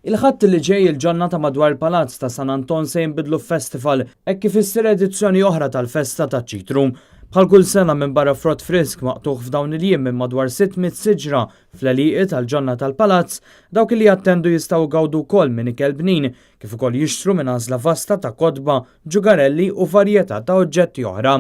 Il-ħadd li ġej il-ġurnata madwar il-Palazz ta' San Anton se jinbidlu f'festival hekk kif issir edizzjoni oħra tal-Festa taċ-Ċitru. Bħal kull sena minn barra frott frisk maqtuħ f'dawn il-jiem minn madwar 600 siġra fl-għaliqi tal-ġurnata tal-Palazz, dawk li jattendu jistgħu gawdu wkoll minn ikel bnin kif ukoll jixtru minn għażla vasta ta' kodba, ġugarelli u varjetà ta' oġġetti oħra.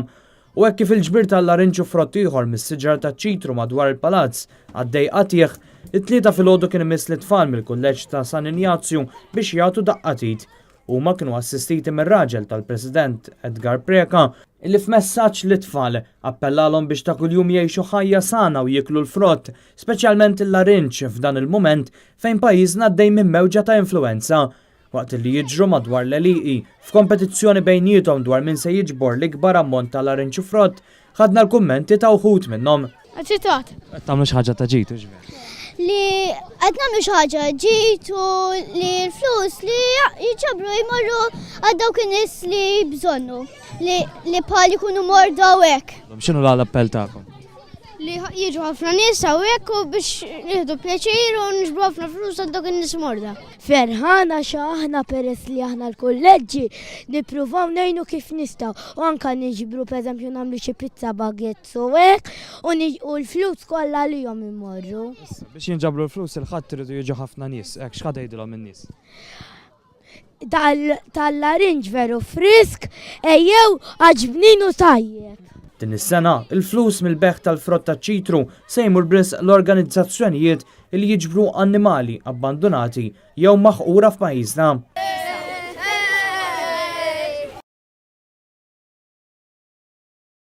U hekk kif il-ġbir tal-larinġu frott ieħor mis-siġar taċ-Ċitru madwar il-Palazz għaddej qatieħ, it-tlieta filgħodu kien imiss l-tfal mill-kulleġġ ta' San Ignazju biex jagħtu daqqatit. Huma kienu assistiti mir-raġel tal-President Edgar Preka illi f'messaġġ lit-tfal appellalhom biex ta' kuljum jgħixu ħajja sana u jiklu l-frott, speċjalment il-larinġ f'dan il-mument fejn pajjiżna għaddej minn mewġa ta' influenza. Waqt li jiġru madwar l-eliqi f'kompetizzjoni bejniethom dwar min se jiġbor l-ikbar ammont ta' larinġ u frott, ħadna l-kummenti ta' uħud minnhom. Aċċettat. Tagħmlu xi ħaġa ta' ġid, ġifier. Li qed nagħmlu xi ħaġa ġitu li l-flus li jiġabru jmorru għal dawk in-nies li bżonnu li bħal ikunu morda u hekk. X'inhu l-appell tagħkom? Li jiġu ħafna nies hawnhekk u biex nieħdu pjaċir u nġbru ħafna flus għal dawk in-nies morda. Ferħana xa aħna peress li aħna l-kolleġġi nippruvaw ngħinu kif nistgħu u anke niġbru pereżempju nagħmlu xi pizza baguettes u hekk u l-flus kollha lihom imorru. Biex jinġabru l-flus il-ħadd iridu jiġu ħafna nies, hekk x'ħad jgħidilhom in-nies? Tal-larinġ veru frisk ejjew għaġbnin u tajjeb. Din is-sena, il-flus mill-beħ tal-frott taċ-Ċitru se jmur bris l-organizzazzjonijiet li jiġbru annimali abbandonati jew maħqura f'pajjiżna.